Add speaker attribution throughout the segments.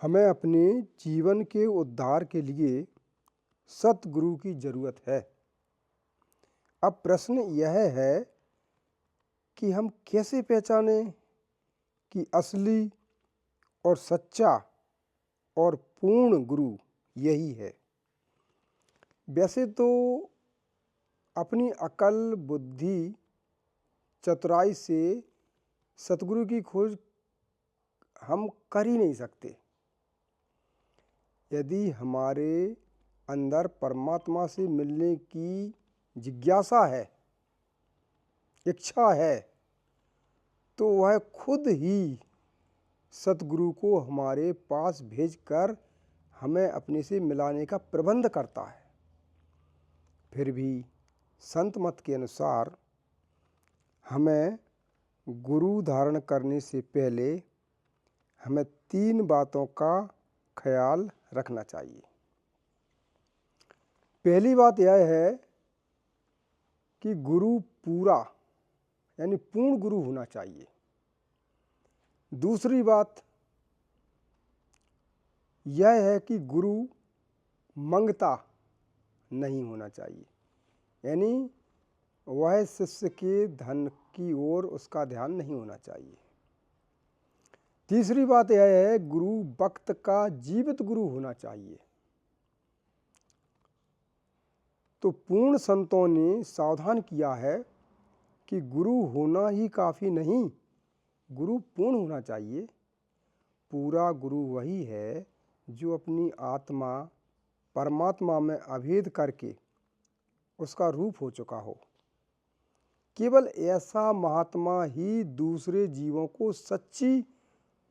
Speaker 1: हमें अपने जीवन के उद्धार के लिए सतगुरु की जरूरत है। अब प्रश्न यह है कि हम कैसे पहचानें कि असली और सच्चा और पूर्ण गुरु यही है। वैसे तो अपनी अकल बुद्धि चतुराई से सतगुरु की खोज हम कर ही नहीं सकते। यदि हमारे अंदर परमात्मा से मिलने की जिज्ञासा है, इच्छा है, तो वह खुद ही सतगुरु को हमारे पास भेजकर हमें अपने से मिलाने का प्रबंध करता है। फिर भी संत मत के अनुसार हमें गुरु धारण करने से पहले हमें 3 बातों का ख्याल रखना चाहिए। पहली बात यह है कि गुरु पूरा यानी पूर्ण गुरु होना चाहिए। दूसरी बात यह है कि गुरु मंगता नहीं होना चाहिए, यानी वह शिष्य के धन की ओर उसका ध्यान नहीं होना चाहिए। तीसरी बात यह है गुरु वक्त का जीवित गुरु होना चाहिए। तो पूर्ण संतों ने सावधान किया है कि गुरु होना ही काफ़ी नहीं, गुरु पूर्ण होना चाहिए। पूरा गुरु वही है जो अपनी आत्मा परमात्मा में अभेद करके उसका रूप हो चुका हो। केवल ऐसा महात्मा ही दूसरे जीवों को सच्ची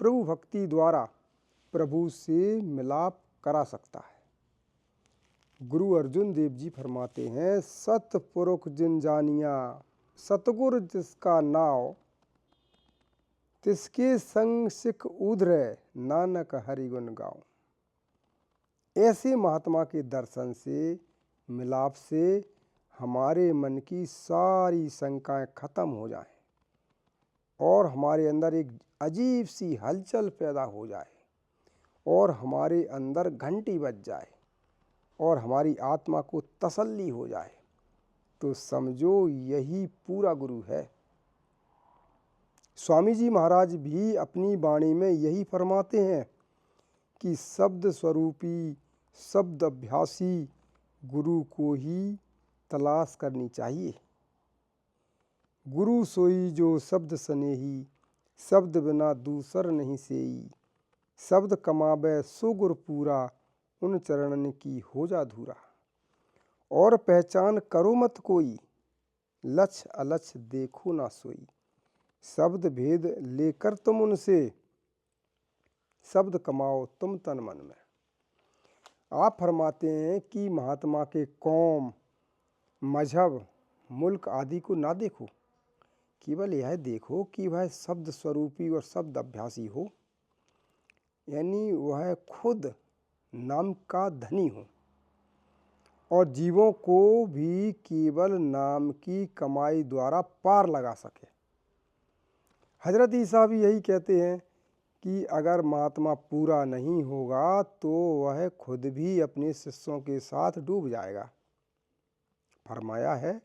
Speaker 1: प्रभु भक्ति द्वारा प्रभु से मिलाप करा सकता है। गुरु अर्जुन देव जी फरमाते हैं, सतपुरुष जिन जानिया सतगुर जिसका नाव, तिसके संग सिख उधरे नानक हरि गुण गाओ। ऐसे महात्मा के दर्शन से मिलाप से हमारे मन की सारी शंकाएं खत्म हो जाएं और हमारे अंदर एक अजीब सी हलचल पैदा हो जाए और हमारे अंदर घंटी बज जाए और हमारी आत्मा को तसल्ली हो जाए, तो समझो यही पूरा गुरु है। स्वामी जी महाराज भी अपनी वाणी में यही फरमाते हैं कि शब्द स्वरूपी शब्द अभ्यासी गुरु को ही तलाश करनी चाहिए। गुरु सोई जो शब्द स्नेही, शब्द बिना दूसर नहीं सेई। शब्द कमावे सो गुर पूरा, उन चरणन की हो जा धूरा। और पहचान करो मत कोई, लक्ष्य अलक्ष्य देखो ना सोई। शब्द भेद लेकर तुम उनसे, शब्द कमाओ तुम तन मन में। आप फरमाते हैं कि महात्मा के कौम, मजहब, मुल्क आदि को ना देखो, केवल यह देखो कि वह शब्द स्वरूपी और शब्द अभ्यासी हो, यानी वह खुद नाम का धनी हो और जीवों को भी केवल नाम की कमाई द्वारा पार लगा सके। हजरत ईसा भी यही कहते हैं कि अगर महात्मा पूरा नहीं होगा तो वह खुद भी अपने शिष्यों के साथ डूब जाएगा। फरमाया है,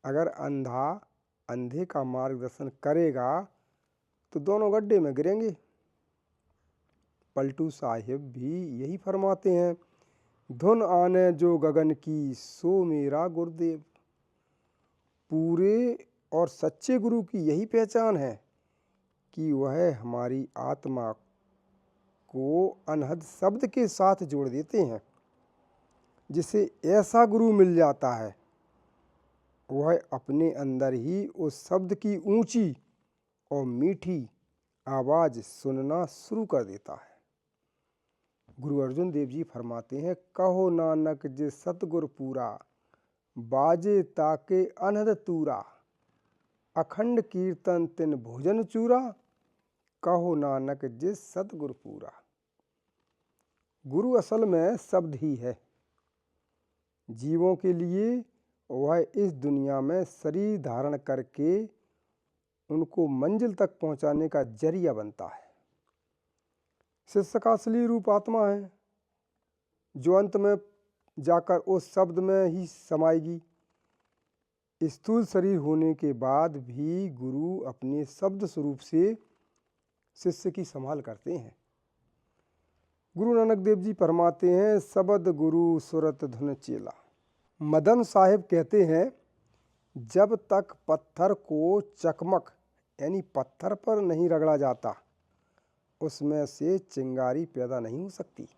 Speaker 1: अगर अंधा अंधे का मार्गदर्शन करेगा तो दोनों गड्ढे में गिरेंगे। पलटू साहिब भी यही फरमाते हैं, धुन आने जो गगन की सो मेरा गुरुदेव। पूरे और सच्चे गुरु की यही पहचान है कि वह हमारी आत्मा को अनहद शब्द के साथ जोड़ देते हैं। जिसे ऐसा गुरु मिल जाता है वह अपने अंदर ही उस शब्द की ऊंची और मीठी आवाज़ सुनना शुरू कर देता है। गुरु अर्जुन देव जी फरमाते हैं, कहो नानक जिस सतगुर पूरा, बाजे ताके अनहद तूरा। अखंड कीर्तन तिन भोजन चूरा, कहो नानक जिस सतगुर पूरा। गुरु असल में शब्द ही है। जीवों के लिए वह इस दुनिया में शरीर धारण करके उनको मंजिल तक पहुंचाने का जरिया बनता है। शिष्य का असली रूप आत्मा है, जो अंत में जाकर उस शब्द में ही समाएगी। स्थूल शरीर होने के बाद भी गुरु अपने शब्द स्वरूप से शिष्य की संभाल करते हैं। गुरु नानक देव जी फरमाते हैं, शब्द गुरु सुरत धुन चेला। मदन साहिब कहते हैं, जब तक पत्थर को चकमक यानी पत्थर पर नहीं रगड़ा जाता, उसमें से चिंगारी पैदा नहीं हो सकती।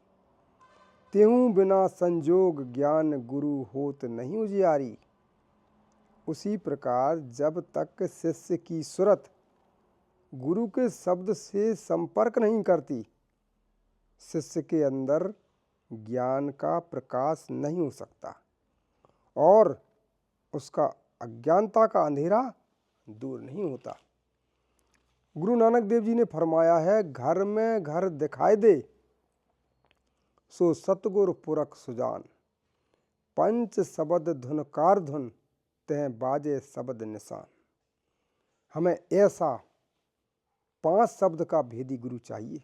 Speaker 1: तेहू बिना संजोग ज्ञान गुरु होत नहीं उजियारी। उसी प्रकार जब तक शिष्य की सुरत गुरु के शब्द से संपर्क नहीं करती, शिष्य के अंदर ज्ञान का प्रकाश नहीं हो सकता और उसका अज्ञानता का अंधेरा दूर नहीं होता। गुरु नानक देव जी ने फरमाया है, घर में घर दिखाई दे सो सतगुर पुरख सुजान। पंच शब्द धुनकार धुन तह बाजे शब्द निशान। हमें ऐसा 5 शब्द का भेदी गुरु चाहिए,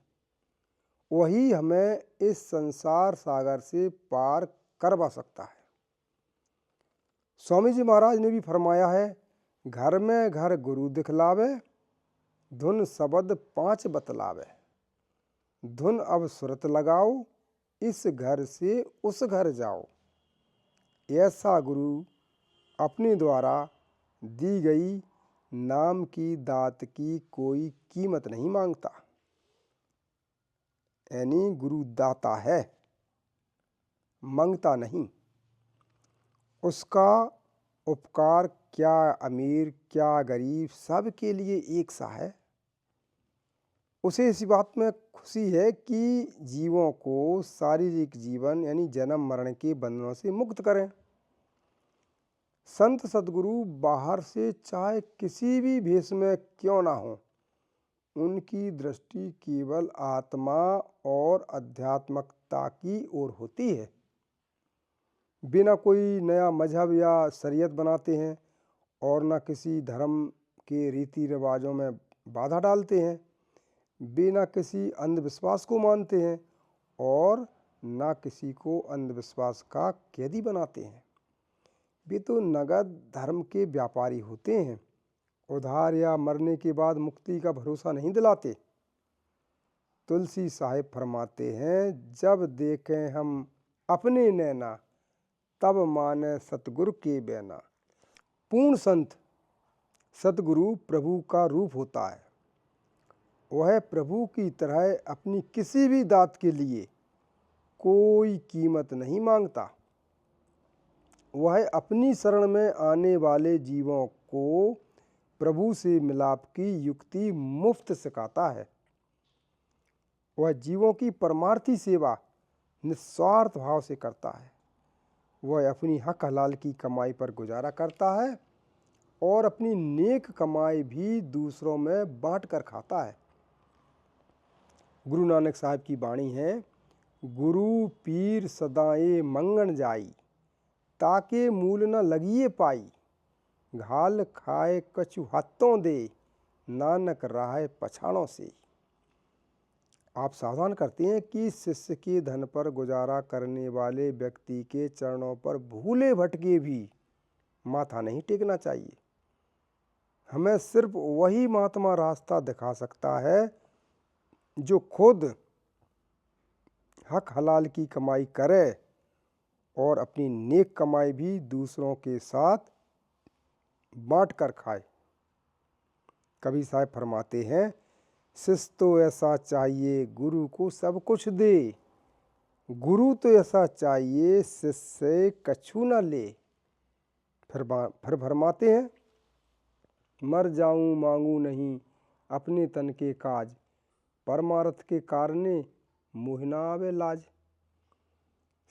Speaker 1: वही हमें इस संसार सागर से पार करवा सकता है। स्वामी जी महाराज ने भी फरमाया है, घर में घर गुरु दिखलावे, धुन शब्द 5 बतलावे। धुन अब सुरत लगाओ, इस घर से उस घर जाओ। ऐसा गुरु अपने द्वारा दी गई नाम की दात की कोई कीमत नहीं मांगता। यानी गुरु दाता है, मांगता नहीं। उसका उपकार क्या अमीर क्या गरीब सबके लिए एक सा है। उसे इसी बात में खुशी है कि जीवों को शारीरिक जीवन यानी जन्म मरण के बंधनों से मुक्त करें। संत सद्गुरु बाहर से चाहे किसी भी भेष में क्यों ना हो, उनकी दृष्टि केवल आत्मा और आध्यात्मिकता की ओर होती है। बिना कोई नया मजहब या शरीयत बनाते हैं और न किसी धर्म के रीति रिवाजों में बाधा डालते हैं, बिना किसी अंधविश्वास को मानते हैं और न किसी को अंधविश्वास का कैदी बनाते हैं। वे तो नगद धर्म के व्यापारी होते हैं, उधार या मरने के बाद मुक्ति का भरोसा नहीं दिलाते। तुलसी साहिब फरमाते हैं, जब देखें हम अपने नैना, तब माने सतगुरु के बैना। पूर्ण संत सतगुरु प्रभु का रूप होता है। वह प्रभु की तरह अपनी किसी भी दात के लिए कोई कीमत नहीं मांगता। वह अपनी शरण में आने वाले जीवों को प्रभु से मिलाप की युक्ति मुफ्त सिखाता है। वह जीवों की परमार्थी सेवा निस्वार्थ भाव से करता है। वह अपनी हक हलाल की कमाई पर गुजारा करता है और अपनी नेक कमाई भी दूसरों में बांट कर खाता है। गुरु नानक साहब की वाणी है, गुरु पीर सदाए मंगन जाई, ताके मूल न लगिए पाई। घाल खाए कछु हाथों दे, नानक राहे पछाड़ों से। आप सावधान करते हैं कि शिष्य के धन पर गुजारा करने वाले व्यक्ति के चरणों पर भूले भटके भी माथा नहीं टेकना चाहिए। हमें सिर्फ वही महात्मा रास्ता दिखा सकता है जो खुद हक हलाल की कमाई करे और अपनी नेक कमाई भी दूसरों के साथ बांट कर खाए। कबीर साहब फरमाते हैं, शिष्य तो ऐसा चाहिए गुरु को सब कुछ दे, गुरु तो ऐसा चाहिए शिष्य से कछु न ले। फिर फरमाते हैं, मर जाऊं मांगू नहीं अपने तन के काज, परमार्थ के कारणे मोह न आवे लाज।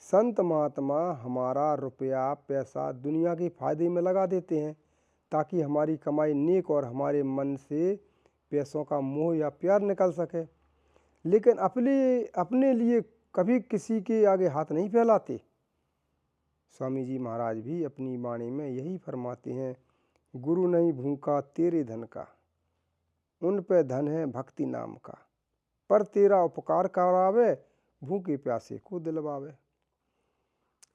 Speaker 1: संत महात्मा हमारा रुपया पैसा दुनिया के फायदे में लगा देते हैं ताकि हमारी कमाई नेक और हमारे मन से पैसों का मोह या प्यार निकल सके, लेकिन अपने लिए कभी किसी के आगे हाथ नहीं फैलाते। स्वामी जी महाराज भी अपनी वाणी में यही फरमाते हैं, गुरु नहीं भूखा तेरे धन का, उन पे धन है भक्ति नाम का। पर तेरा उपकार करावे, भूखे प्यासे को दिलवावे।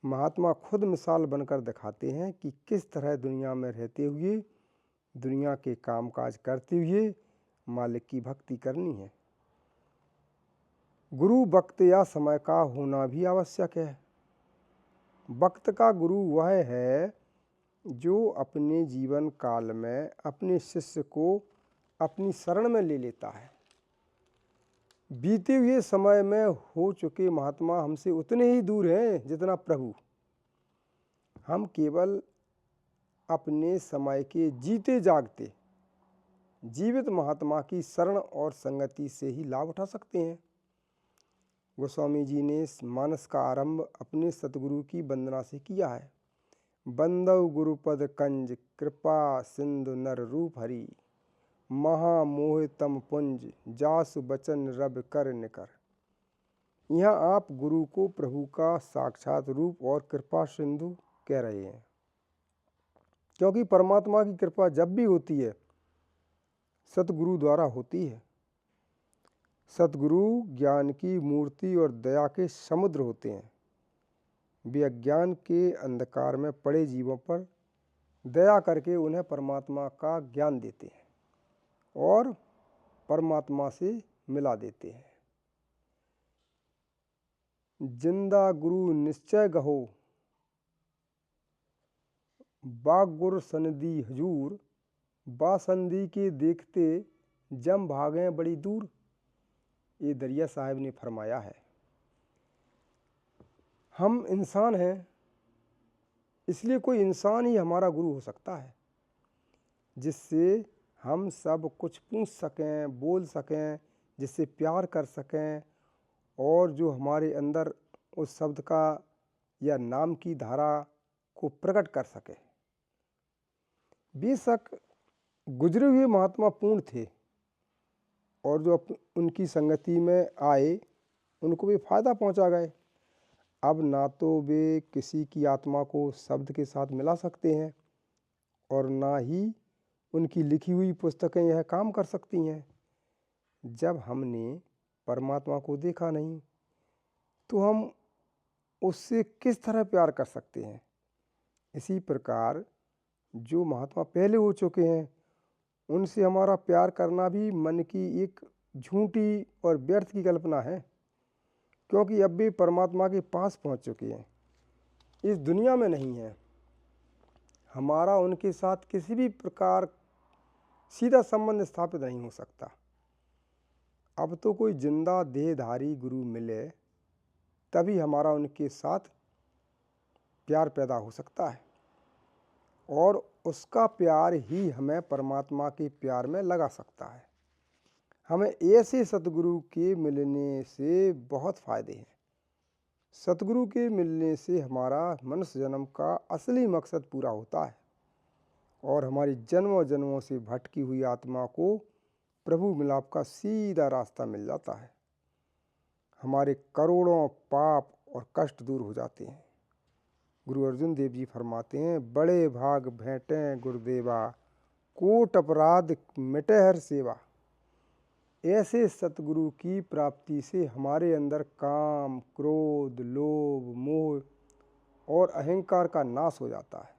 Speaker 1: महात्मा खुद मिसाल बनकर दिखाते हैं कि किस तरह दुनिया में रहते हुए, दुनिया के कामकाज करते हुए मालिक की भक्ति करनी है। गुरु वक्त या समय का होना भी आवश्यक है। वक्त का गुरु वह है जो अपने जीवन काल में अपने शिष्य को अपनी शरण में ले लेता है। बीते हुए समय में हो चुके महात्मा हमसे उतने ही दूर हैं जितना प्रभु। हम केवल अपने समय के जीते जागते जीवित महात्मा की शरण और संगति से ही लाभ उठा सकते हैं। गोस्वामी जी ने मानस का आरंभ अपने सतगुरु की वंदना से किया है। बंदव गुरुपद कंज कृपा सिंधु नर रूप हरि, महामोहितम पुंज जासु बचन रब कर निकर। यहाँ आप गुरु को प्रभु का साक्षात रूप और कृपा सिंधु कह रहे हैं, क्योंकि परमात्मा की कृपा जब भी होती है सतगुरु द्वारा होती है। सतगुरु ज्ञान की मूर्ति और दया के समुद्र होते हैं। वे अज्ञान के अंधकार में पड़े जीवों पर दया करके उन्हें परमात्मा का ज्ञान देते हैं और परमात्मा से मिला देते हैं। जिंदा गुरु निश्चय गहो, बागुर सनदी हजूर, बासंदी के देखते जम भागे बड़ी दूर। ये दरिया साहब ने फरमाया है। हम इंसान हैं, इसलिए कोई इंसान ही हमारा गुरु हो सकता है, जिससे हम सब कुछ पूछ सकें, बोल सकें, जिससे प्यार कर सकें और जो हमारे अंदर उस शब्द का या नाम की धारा को प्रकट कर सके। बेशक गुजरे हुए महात्मा पूर्ण थे और जो उनकी संगति में आए उनको भी फायदा पहुंचा गए। अब ना तो वे किसी की आत्मा को शब्द के साथ मिला सकते हैं और ना ही उनकी लिखी हुई पुस्तकें यह काम कर सकती हैं। जब हमने परमात्मा को देखा नहीं तो हम उससे किस तरह प्यार कर सकते हैं। इसी प्रकार जो महात्मा पहले हो चुके हैं उनसे हमारा प्यार करना भी मन की एक झूठी और व्यर्थ की कल्पना है, क्योंकि अब भी परमात्मा के पास पहुंच चुके हैं, इस दुनिया में नहीं है। हमारा उनके साथ किसी भी प्रकार सीधा संबंध स्थापित नहीं हो सकता। अब तो कोई जिंदा देहधारी गुरु मिले तभी हमारा उनके साथ प्यार पैदा हो सकता है और उसका प्यार ही हमें परमात्मा के प्यार में लगा सकता है। हमें ऐसे सतगुरु के मिलने से बहुत फायदे हैं। सतगुरु के मिलने से हमारा मनुष्य जन्म का असली मकसद पूरा होता है और हमारी जन्मों जन्मों से भटकी हुई आत्मा को प्रभु मिलाप का सीधा रास्ता मिल जाता है। हमारे करोड़ों पाप और कष्ट दूर हो जाते हैं। गुरु अर्जुन देव जी फरमाते हैं, बड़े भाग भेंटे गुरुदेवा, कोट अपराध मिटे हर सेवा। ऐसे सतगुरु की प्राप्ति से हमारे अंदर काम, क्रोध, लोभ, मोह और अहंकार का नाश हो जाता है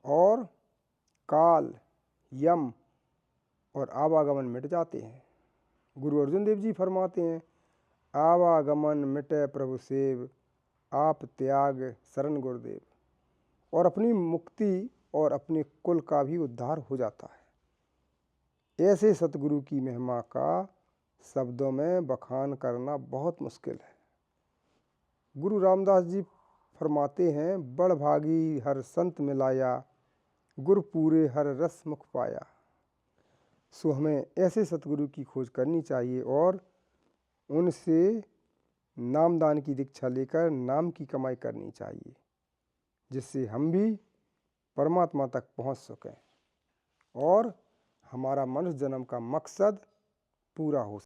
Speaker 1: और काल, यम और आवागमन मिट जाते हैं। गुरु अर्जुन देव जी फरमाते हैं, आवागमन मिटे प्रभु सेव, आप त्याग शरण गुरुदेव। और अपनी मुक्ति और अपने कुल का भी उद्धार हो जाता है। ऐसे सतगुरु की महिमा का शब्दों में बखान करना बहुत मुश्किल है। गुरु रामदास जी फरमाते हैं, बड़ भागी हर संत मिलाया, गुर पूरे हर रस मुख पाया। सो हमें ऐसे सतगुरु की खोज करनी चाहिए और उनसे नामदान की दीक्षा लेकर नाम की कमाई करनी चाहिए, जिससे हम भी परमात्मा तक पहुंच सकें और हमारा मनुष्य जन्म का मकसद पूरा हो सके।